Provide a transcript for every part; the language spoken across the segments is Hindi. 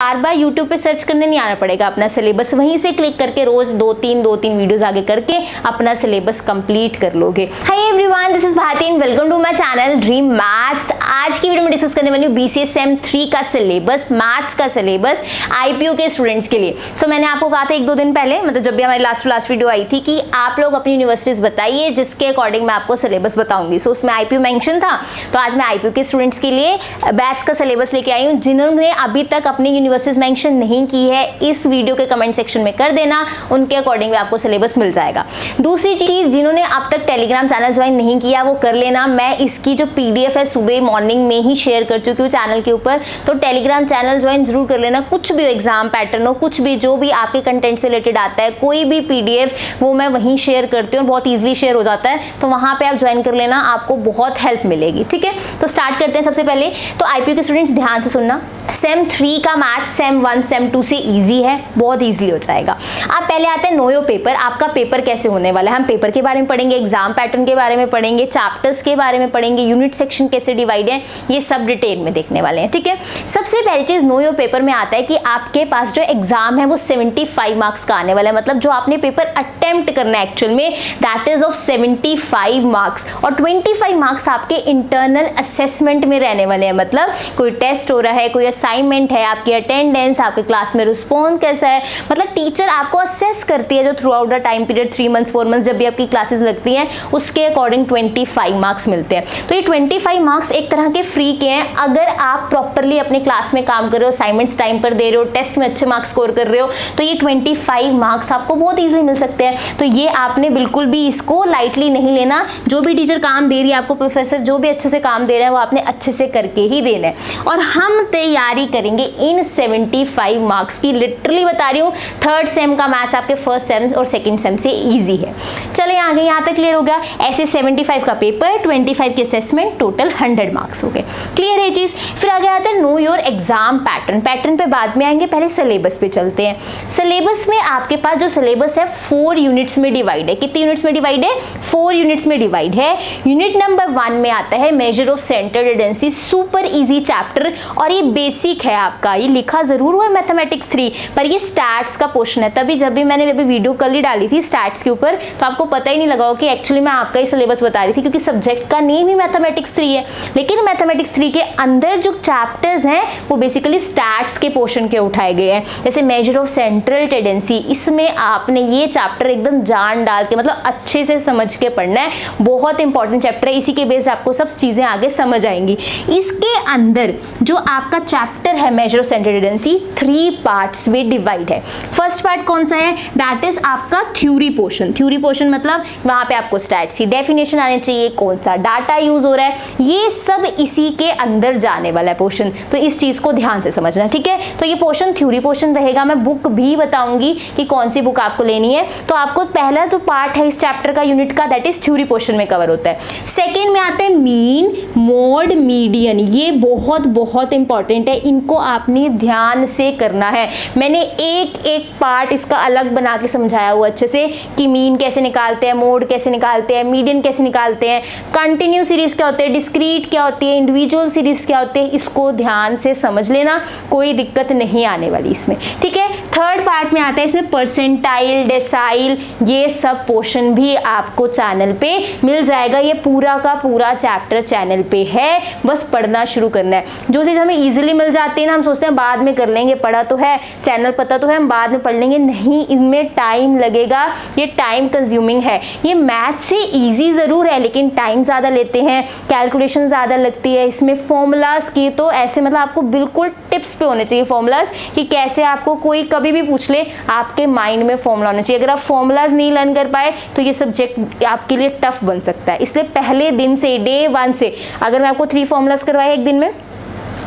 बार बार YouTube पे सर्च करने नहीं आना पड़ेगा, अपना सिलेबस वहीं से क्लिक करके रोज दो तीन वीडियोस आगे करके अपना सिलेबस कंप्लीट कर लोगे। Hi everyone, this is Bharti and welcome to my channel dream maths. आज की वीडियो में डिस्कस करने वाली हूँ BCA सेम 3 का सिलेबस, मैथ्स का सिलेबस IPO के स्टूडेंट्स के लिए। मैंने आपको कहा था 1-2 दिन पहले, मतलब जब भी हमारी लास्ट वीडियो आई थी, कि आप लोग अपनी यूनिवर्सिटीज बताइए जिसके अकॉर्डिंग मैं आपको सिलेबस बताऊंगी। उसमें IPO मेंशन था, तो आज मैं IPO के स्टूडेंट्स के लिए बैच का सिलेबस लेके आई हूँ। जिन्होंने अभी तक अपनी यूनिवर्सिटीज मेंशन नहीं की है, इस वीडियो के कमेंट सेक्शन में कर देना, उनके अकॉर्डिंग में आपको सिलेबस मिल जाएगा। दूसरी चीज, जिन्होंने अब तक टेलीग्राम चैनल ज्वाइन नहीं किया वो कर लेना। मैं इसकी जो PDF है सुबह मॉर्निंग में ही शेयर कर चुकी हूँ चैनल के ऊपर, तो टेलीग्राम चैनल ज्वाइन जरूर कर लेना। कुछ भी एग्जाम पैटर्न हो, कुछ भी जो भी आपके कंटेंट से रिलेटेड आता है, कोई भी PDF वो मैं वहीं शेयर करती हूँ, बहुत ईजिली शेयर हो जाता है, तो वहां पे आप ज्वाइन कर लेना, आपको बहुत हेल्प मिलेगी। ठीक है, तो स्टार्ट करते हैं। सबसे पहले तो IPO के स्टूडेंट्स ध्यान से सुनना, सेम 3 का मैथ्स सेम 1 सेम 2 से इजी है, बहुत इजीली हो जाएगा। आप पहले आते हैं नो योर पेपर। आपका पेपर कैसे होने वाला है, हम पेपर के बारे में पढ़ेंगे, एग्जाम पैटर्न के बारे में पढ़ेंगे, चैप्टर्स के बारे में पढ़ेंगे, यूनिट सेक्शन कैसे डिवाइड है, ये सब डिटेल में देखने वाले हैं। ठीक है, सबसे पहली चीज नो योर पेपर में आता है कि आपके पास जो एग्जाम है वो 75 मार्क्स का आने वाला है। मतलब जो आपने पेपर अटेम्प्ट करना है एक्चुअल में, दैट इज ऑफ 75 मार्क्स, और 25 मार्क्स आपके इंटरनल असेसमेंट में रहने वाले हैं। मतलब कोई टेस्ट हो रहा है, कोई असाइनमेंट है, आपकी अटेंडेंस, आपके क्लास में रिस्पॉन्स कैसा है, मतलब टीचर आपको असेस करती है जो through out the time period 3 months 4 months जब भी आपकी क्लासेस लगती हैं, उसके अकॉर्डिंग 25 मार्क्स मिलते हैं। तो ये 25 मार्क्स एक तरह के फ्री के हैं। अगर आप प्रॉपरली अपने क्लास में काम कर रहे हो, असाइनमेंट्स टाइम पर दे रहे हो, टेस्ट में अच्छे मार्क्स स्कोर कर रहे हो, तो ये 25 मार्क्स आपको बहुत ईजिली मिल सकते हैं। तो ये आपने बिल्कुल भी इसको लाइटली नहीं लेना। जो भी टीचर काम दे रही है आपको, प्रोफेसर जो भी अच्छे से काम दे रहे हैं, वो आपने अच्छे से करके ही देना है। और हम तैयारी करेंगे इन 75 मार्क्स की, लिटरली बता रही हूँ। 3rd सेम का मैथ्स आपके 1st सेम और 2nd सेम से इजी है। चले आगे, यहाँ तक क्लियर हो गया। ऐसे 75 का पेपर, 25 के असेसमेंट, टोटल 100 मार्क्स हो गए। क्लियर है चीज। फिर आगे आता है know your exam pattern. Pattern पे बाद में आएंगे, पहले सिलेबस पे चलते हैं। सिलेबस में आपके पास जो सिलेबस है 4 यूनिट्स में डिवाइड है। कितनी यूनिट्स में डिवाइड है? 4 यूनिट्स में डिवाइड है। यूनिट नंबर 1 में आता है measure of centre tendency, super easy chapter, और ये बेसिक है आपका। ये लिखा जरूर हुआ है मैथमेटिक्स 3, पर ये स्टैट्स का पोर्शन है। तभी जब भी मैंने अभी वीडियो कल ही डाली थी स्टैट्स के ऊपर, तो आपको पता ही नहीं लगा कि एक्चुअली मैं आपका ही सिलेबस बता रही थी, क्योंकि सब्जेक्ट का नेम ही मैथमेटिक्स 3 है। लेकिन मैथमेटिक्स 3 के अंदर जो चैप्टर्स हैं वो बेसिकली स्टैट्स के पोर्शन के उठाए गए हैं। जैसे मेजर ऑफ सेंट्रल टेंडेंसी, इसमें आपने ये चैप्टर एकदम जान डाल के, मतलब अच्छे से समझ के पढ़ना है। बहुत इंपॉर्टेंट चैप्टर है, इसी के बेस आपको सब चीजें आगे समझ आएंगी। इसके अंदर जो आपका चैप्टर है measure of central tendency, 3 parts में डिवाइड है। फर्स्ट पार्ट कौन सा है? दैट इज आपका थ्योरी पोर्शन। थ्योरी पोर्शन मतलब वहां पे आपको स्टैट्स की डेफिनेशन आनी चाहिए, कौन सा डाटा यूज हो रहा है, ये सब इसी के अंदर जाने वाला है पोर्शन। तो इस चीज को ध्यान से समझना, ठीक है। तो ये पोर्शन थ्योरी पोर्शन रहेगा। मैं बुक भी बताऊंगी कि कौन सी बुक आपको लेनी है। तो आपको पहला जो पार्ट है इस चैप्टर का यूनिट का, दैट इज थ्योरी पोर्शन में कवर होता है। सेकेंड में आते हैं मीन, मोड, मीडियन। ये बहुत इंपॉर्टेंट है, इनको आपने ध्यान से करना है। मैंने एक पार्ट इसका अलग बना के समझाया हुआ अच्छे से, कि मीन कैसे निकालते हैं, मोड कैसे निकालते हैं, मीडियन कैसे निकालते हैं, कंटिन्यू सीरीज क्या होते हैं, डिस्क्रीट क्या होती है, इंडिविजुअल सीरीज क्या होते हैं। इसको ध्यान से समझ लेना, कोई दिक्कत नहीं आने वाली इसमें, ठीक है। थर्ड पार्ट में आता है इसमें परसेंटाइल, डेसाइल, ये सब पोर्शन भी आपको चैनल पे मिल जाएगा। ये पूरा का पूरा चैप्टर चैनल पे है, बस पढ़ना शुरू करना है। जो चीज हमें इजीली मिल जाती है ना, हम सोचते हैं बाद में कर लेंगे, पढ़ा तो है, चैनल पता तो है, हम बाद में पढ़ लेंगे। नहीं, इनमें टाइम लगेगा, ये टाइम कंज्यूमिंग है। ये मैथ से इजी जरूर है, लेकिन टाइम ज्यादा लेते हैं, कैलकुलेशन ज्यादा लगती है। इसमें फॉर्मूलाज की तो ऐसे, मतलब आपको बिल्कुल टिप्स पे होने चाहिए फॉर्मूलाज, कि कैसे आपको कोई कभी भी पूछ ले, आपके माइंड में फॉर्मूला होना चाहिए। अगर आप फॉर्मूलाज नहीं लर्न कर पाए तो ये सब्जेक्ट आपके लिए टफ बन सकता है। इसलिए पहले दिन से, डे 1 से, अगर मैं आपको 3 फॉर्मूलाज करवाए एक दिन में,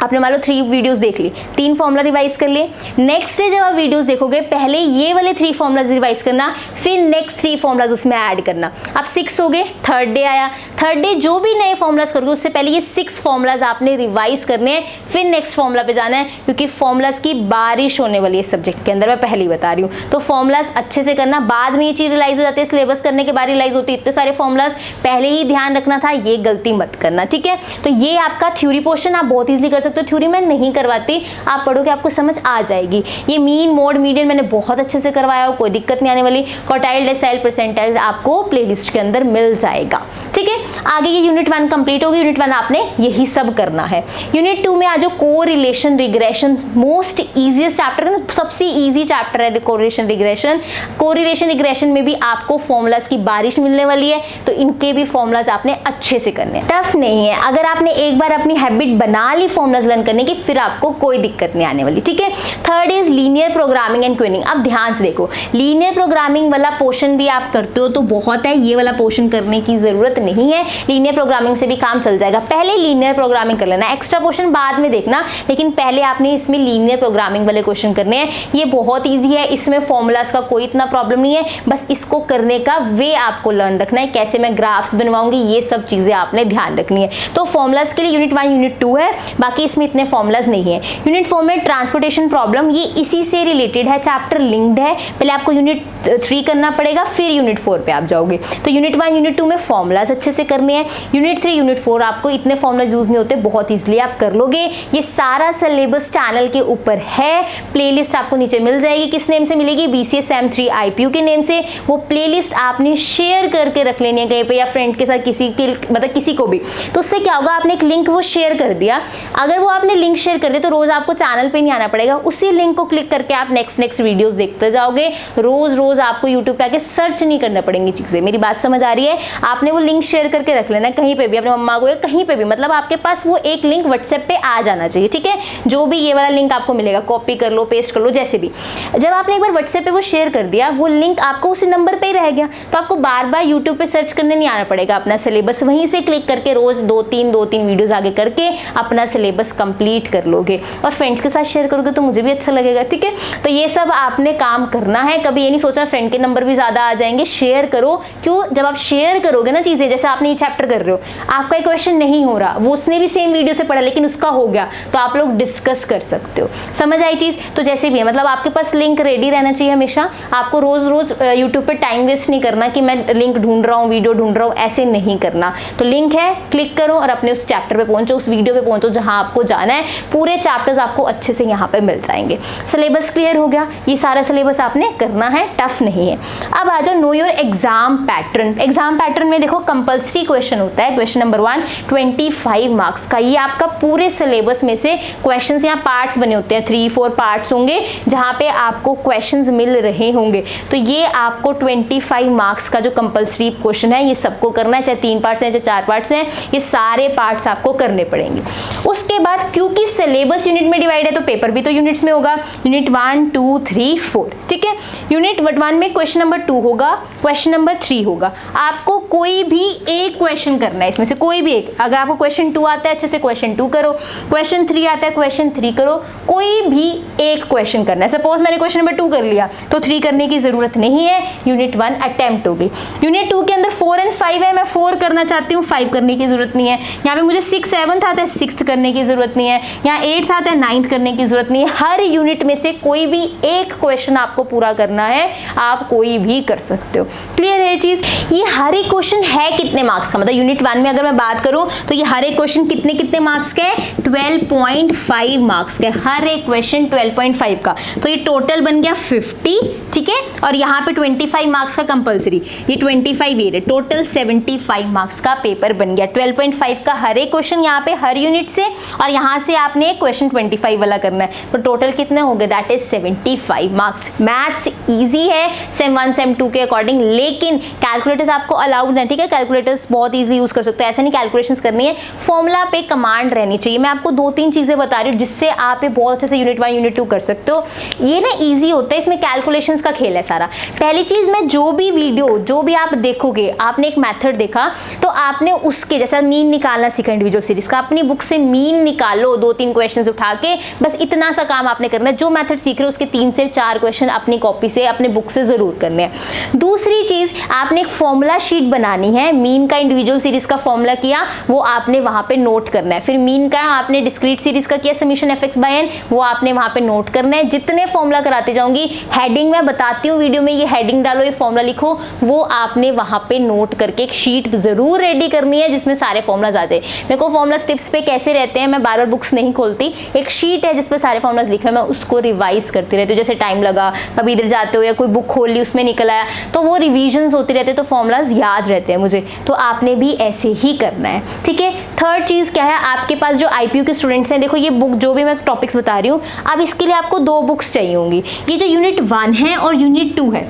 आपने मान लो 3 वीडियोस देख ली, 3 फॉर्मूला रिवाइज कर लिए। नेक्स्ट डे जब आप वीडियोस देखोगे, पहले ये वाले 3 फॉर्मूलाज रिवाइज करना, फिर नेक्स्ट 3 फॉर्मूलाज उसमें ऐड करना। अब 6 हो गए, 3rd डे आया। 3rd डे जो भी नए फॉर्मूलाज करोगे, उससे पहले ये 6 फॉर्मूलाज आपने रिवाइज करने हैं, फिर नेक्स्ट फॉर्मूला पे जाना है, क्योंकि फॉर्मूलाज की बारिश होने वाली है सब्जेक्ट के अंदर, मैं पहले ही बता रही हूँ। तो फॉर्मूलाज अच्छे से करना, बाद में ये चीज रियलाइज हो जाती है, सिलेबस करने के बाद रियलाइज होती है। इतने सारे फॉर्मूलाज पहले ही ध्यान रखना था, ये गलती मत करना, ठीक है। तो ये आपका थ्योरी पोर्शन आप बहुत ईजिली कर सकते सकते हो, थ्योरी मैं नहीं करवाती, आप पढ़ोगे आपको समझ आ जाएगी। ये मीन मोड मीडियन मैंने बहुत अच्छे से करवाया हो, कोई दिक्कत नहीं आने वाली। क्वार्टाइल डेसाइल परसेंटाइल आपको प्लेलिस्ट के अंदर मिल जाएगा, ठीक है। आगे ये यूनिट 1 कंप्लीट होगी। यूनिट 1 आपने यही सब करना है। यूनिट 2 में आ जाओ, correlation regression, most easiest chapter, सबसे इजी चैप्टर है कोरिलेशन रिग्रेशन। कोरिलेशन रिग्रेशन में भी आपको फॉर्मूलाज की बारिश मिलने वाली है, तो इनके भी फॉर्मूलाज आपने अच्छे से करने हैं, टफ नहीं है। अगर आपने एक बार अपनी हैबिट बना ली फॉर्मूलाज लर्न करने की, फिर आपको कोई दिक्कत नहीं आने वाली, ठीक है। Third is linear programming and queuing. अब ध्यान से देखो, लीनियर प्रोग्रामिंग वाला पोर्शन भी आप करते हो तो बहुत है, ये वाला पोर्शन करने की जरूरत नहीं है, लीनियर प्रोग्रामिंग से भी काम चल जाएगा। पहले लीनियर प्रोग्रामिंग कर लेना, एक्स्ट्रा पोर्शन बाद में देखना, लेकिन पहले आपने इसमें लीनियर प्रोग्रामिंग वाले क्वेश्चन करने हैं। ये बहुत इजी है, इसमें फॉर्मूलाज का कोई इतना प्रॉब्लम नहीं है, बस इसको करने का वे आपको लर्न रखना है, कैसे मैं ग्राफ्स बनवाऊंगी, ये सब चीजें आपने ध्यान रखनी है। तो फॉर्मूलाज के लिए यूनिट 1 यूनिट 2 है, बाकी इसमें इतने फॉर्मूलाज नहीं है। यूनिट 4 में ट्रांसपोर्टेशन प्रॉब्लम, ये इसी से रिलेटेड है, चैप्टर लिंक्ड है। पहले आपको यूनिट 3 करना पड़ेगा, फिर यूनिट 4 पे आप जाओगे। तो यूनिट 1 यूनिट 2 में फॉर्मूलाज अच्छे से करने हैं। यूनिट 3 यूनिट 4 आपको इतने फॉर्मूलाज यूज नहीं होते, बहुत इजीली आप कर लोगे। ये सारा सिलेबस चैनल के ऊपर है, प्लेलिस्ट आपको नीचे मिल जाएगी। किस नेम से मिलेगी? BCS M3 IPU के नेम से। वो प्लेलिस्ट आपने शेयर करके रख लेनी है कहीं पे, या फ्रेंड के साथ, किसी के मतलब किसी को भी। तो उससे क्या होगा, आपने एक लिंक वो शेयर कर दिया, अगर वो आपने लिंक शेयर कर दिया तो रोज आपको चैनल पे नहीं आना पड़ेगा, उसी लिंक को क्लिक करके आप नेक्स्ट वीडियोस देखते जाओगे। रोज आपको यूट्यूब पे आके सर्च नहीं करना पड़ेंगी चीजें। मेरी बात समझ आ रही है? आपने वो लिंक शेयर करके रख लेना कहीं पे भी, अपने मम्मा को या कहीं पे भी, मतलब आपके पास वो एक लिंक व्हाट्सएप पे आ जाना चाहिए, ठीक है। जो भी ये वाला लिंक आपको मिलेगा, कॉपी कर लो, पेस्ट कर लो, जैसे भी। जब आपने एक बार व्हाट्सएप पे वो शेयर कर दिया, वो लिंक आपको उसी नंबर पे ही रह गया, तो आपको बार बार यूट्यूब पे सर्च करने नहीं आना पड़ेगा। अपना सिलेबस वहीं से क्लिक करके रोज दो तीन वीडियोस आगे करके अपना सिलेबस कंप्लीट कर लोगे, और फ्रेंड्स के साथ शेयर करोगे तो मुझे भी अच्छा लगेगा, ठीक है। तो ये सब आपने काम करना है। कभी ये नहीं सोचना फ्रेंड के नंबर भी ज्यादा आ जाएंगे, शेयर करो। क्यों? जब आप शेयर करोगे ना चीजें, जैसे आपने ये चैप्टर कर रहे हो, आपका एक क्वेश्चन नहीं हो रहा, वो उसने भी सेम वीडियो से पढ़ा लेकिन उसका हो गया, तो आप लोग डिस्कस कर सकते हो। समझ आई चीज? तो जैसे भी है, मतलब आपके पास लिंक रेडी रहना चाहिए हमेशा। आपको रोज यूट्यूब पे टाइम वेस्ट नहीं करना कि मैं लिंक ढूंढ रहा हूँ, वीडियो ढूंढ रहा हूँ, ऐसे नहीं करना। तो लिंक है, क्लिक करो और अपने उस चैप्टर पे पहुंचो, उस वीडियो पे पहुंचो जहां आपको जाना है। पूरे चैप्टर्स आपको अच्छे से यहाँ पे मिल जाएंगे। सिलेबस क्लियर हो गया, ये सारा सिलेबस आपने करना है, टफ नहीं है। अब आ जाओ know your exam pattern. Exam pattern में देखो कंपल्सरी क्वेश्चन होता है। क्वेश्चन नंबर 1 25 मार्क्स का, ये आपका पूरे सिलेबस में से क्वेश्चन, यहाँ पार्ट्स बने होते हैं, 3-4 पार्ट्स होंगे जहां पे आपको क्वेश्चंस मिल रहे होंगे। तो ये आपको 25 मार्क्स का जो कंपल्सरी क्वेश्चन है, ये सबको करना है, चाहे 3 पार्ट्स हैं चाहे 4 पार्ट्स हैं, ये सारे पार्ट्स आपको करने पड़ेंगे। उसके बाद क्योंकि सिलेबस यूनिट में डिवाइड है तो पेपर भी तो यूनिट्स में होगा, यूनिट 1 2 3 4, ठीक है। यूनिट 1 में क्वेश्चन नंबर 2 होगा, क्वेश्चन नंबर 3 होगा। आपको कोई भी एक क्वेश्चन करना है, इसमें से कोई भी एक। अगर आपको क्वेश्चन 2 आता है, अच्छे से क्वेश्चन 2 करो, क्वेश्चन 3 आता है, क्वेश्चन 3 करो, कोई भी एक क्वेश्चन करना है। सपोज मैंने क्वेश्चन नंबर 2 कर लिया तो 3 करने की जरूरत नहीं है, यूनिट 1 अटेम्प्ट हो गई। यूनिट 2 के अंदर 4 और 5 है, मैं 4 करना चाहती हूँ, 5 करने की जरूरत नहीं है। यहाँ पे मुझे 6 7 आता है, 6 करने की जरूरत नहीं है। यहाँ 8 आता है, 9 करने की जरूरत नहीं है। हर यूनिट में से कोई भी एक क्वेश्चन आपको पूरा करना है, आप कोई भी कर सकते हो। क्लियर है चीज? ये हर एक क्वेश्चन है कितने मार्क्स का, मतलब यूनिट 1 में अगर मैं बात करूं तो ये हर एक क्वेश्चन कितने मार्क्स का है? 12.5 मार्क्स का। हर एक क्वेश्चन 12.5 का, तो ये टोटल बन गया 50, ठीक है। और यहाँ पे 25 मार्क्स का कंपलसरी, ये 25 ये रहे, टोटल 75 मार्क्स का पेपर बन गया। 12.5 का हर एक क्वेश्चन यहाँ पे हर यूनिट से, और यहाँ से आपने क्वेश्चन 25 वाला करना है, तो टोटल कितने हो गए? That is 75 marks. Maths easy है सेम 1 सेम 2 के अकॉर्डिंग, लेकिन कैलकुलेटर्स आपको अलाउड है, ठीक है। कैलकुलेटर्स बहुत इजीली यूज कर सकते हो, ऐसा नहीं कैलकुलेशंस करनी है, फॉर्मूला पे कमांड रहनी चाहिए। मैं आपको 2-3 चीजें बता रही हूँ जिससे आप ये बहुत अच्छे से यूनिट 1 यूनिट 2 कर सकते हो। ये ना इजी होता है, इसमें कैलकुलेशंस का खेल है सारा। पहली चीज, मैं जो भी वीडियो जो भी आप देखोगे, आपने एक मेथड देखा तो आपने उसके जैसा मीन निकालना सीखा इंडिविजुअल सीरीज का। अपनी बुक से मीन निकालो, 2-3 क्वेश्चन उठा के, बस इतना सा काम आपने करना है। जो मेथड सीख रहे हो उसके 3 से 4 क्वेश्चन अपनी कॉपी से, अपने बुक से जरूर करने हैं। दूसरी चीज, आपने एक फॉर्मूला शीट बनानी है। मीन का इंडिविजुअल सीरीज का फॉर्मूला किया, वो आपने वहां पे नोट करना है। फिर मीन का आपने डिस्क्रीट सीरीज का किया, समीशन fx by n, वो आपने वहां पे नोट करना है। जितने फॉर्मूला कराते जाऊंगी, हेडिंग मैं बताती हूँ वीडियो में, ये हेडिंग डालो, ये फॉर्मूला लिखो, वो आपने वहां पे नोट करके एक शीट जरूर रेडी करनी है जिसमें सारे फॉर्मूलाज आ जाए। मेरे को फॉर्मूला टिप्स पे कैसे रहते हैं मैं मैं बार बार बुक्स नहीं खोलती, एक शीट है जिस पर सारे फॉर्मूलाज लिखे हैं, मैं उसको रिवाइज करती रहती हूँ। जैसे टाइम लगा, कभी इधर जाते हो या कोई बुक खोल ली उसमें निकल आया, तो वो रिविजन्स होती रहते हैं, तो फॉर्मूलाज याद रहते हैं मुझे। तो आपने भी ऐसे ही करना है, ठीक है। थर्ड चीज़ क्या है, आपके पास जो IPU के स्टूडेंट्स हैं, देखो ये बुक जो भी मैं टॉपिक्स बता रही हूँ, अब इसके लिए आपको 2 बुक्स चाहिए होंगी। ये जो यूनिट 1 है और यूनिट 2 है,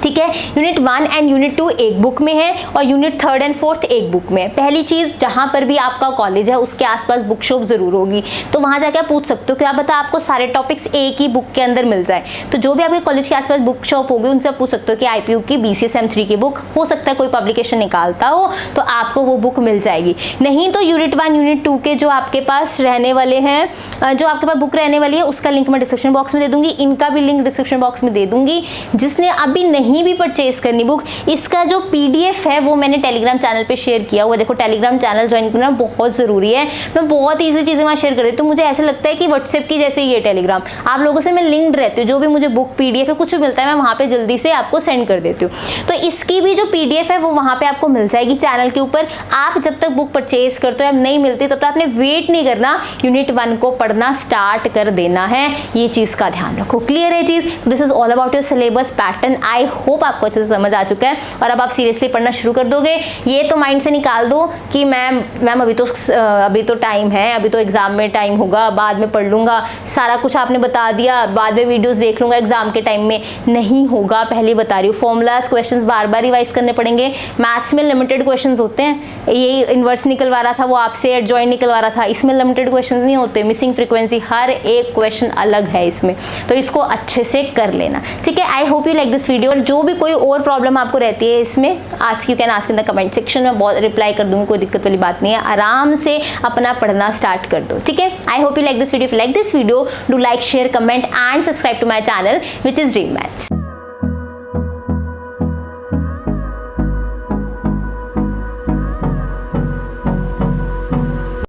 ठीक है। यूनिट 1 एंड यूनिट 2 एक बुक में है और यूनिट 3rd एंड 4th एक बुक में है। पहली चीज़, जहाँ पर भी आपका कॉलेज है उसके आसपास बुक शॉप ज़रूर होगी, तो वहाँ जाकर आप पूछ सकते हो, क्या पता आपको सारे टॉपिक्स एक ही बुक के अंदर मिल जाए। तो जो भी आपके कॉलेज के आसपास बुक शॉप होगी उनसे आप पूछ सकते हो कि IPU की BCS M3 की बुक, हो सकता है कोई पब्लिकेशन निकालता हो तो आपको वो बुक मिल जाएगी। नहीं तो यूनिट 1 यूनिट 2 के जो आपके पास रहने वाले हैं, जो आपके पास बुक रहने वाली है, उसका लिंक मैं डिस्क्रिप्शन बॉक्स में दे दूँगी, इनका भी लिंक डिस्क्रिप्शन बॉक्स में दे दूँगी। जिसने अभी नहीं भी परचेज करनी बुक, इसका जो PDF है वो मैंने टेलीग्राम चैनल पे शेयर किया हुआ। देखो टेलीग्राम चैनल ज्वाइन करना बहुत ज़रूरी है, मैं बहुत ईजी चीज़ें वहाँ शेयर कर देती हूँ। मुझे ऐसा लगता है कि व्हाट्सएप की जैसे ये टेलीग्राम, आप लोगों से मैं लिंक्ड रहती हूँ, जो भी मुझे बुक PDF है कुछ भी मिलता है मैं वहाँ पे जल्दी से आपको सेंड कर देती हूँ। तो इसकी भी जो PDF है वो वहाँ पे आपको मिल जाएगी चैनल के ऊपर। आप जब तक बुक परचेज करते हो या नहीं मिलती तब तक आपने वेट नहीं करना, यूनिट 1 को पढ़ना स्टार्ट कर देना है, ये चीज़ का ध्यान रखो। क्लियर है चीज़? This is all about your syllabus pattern. I hope आपको अच्छे से समझ आ चुका है और अब आप सीरियसली पढ़ना शुरू कर दोगे। ये तो माइंड से निकाल दो कि मैम अभी तो टाइम है, अभी तो एग्जाम में टाइम होगा, बाद में पढ़ लूंगा, सारा कुछ आपने बता दिया, बाद में वीडियोस देख लूंगा एग्जाम के टाइम में। नहीं होगा, पहले बता रही हूँ। फॉर्मूलाज क्वेश्चंस बार बार रिवाइज करने पड़ेंगे। मैथ्स में लिमिटेड क्वेश्चंस होते हैं, ये इन्वर्स निकलवा रहा था, वो आपसे एडजॉइंट निकलवा रहा था, इसमें लिमिटेड क्वेश्चंस नहीं होते। मिसिंग फ्रीक्वेंसी, हर एक क्वेश्चन अलग है इसमें, तो इसको अच्छे से कर लेना, ठीक है। I hope you like this video. जो भी कोई और प्रॉब्लम आपको रहती है इसमें, ask you can ask in the comment section में, बहुत रिप्लाई कर दूंगी, कोई दिक्कत वाली बात नहीं है। आराम से अपना पढ़ना स्टार्ट कर दो, ठीक है। I hope you like this video. If you like this video, do like, share, comment and subscribe to my channel which is dream maths.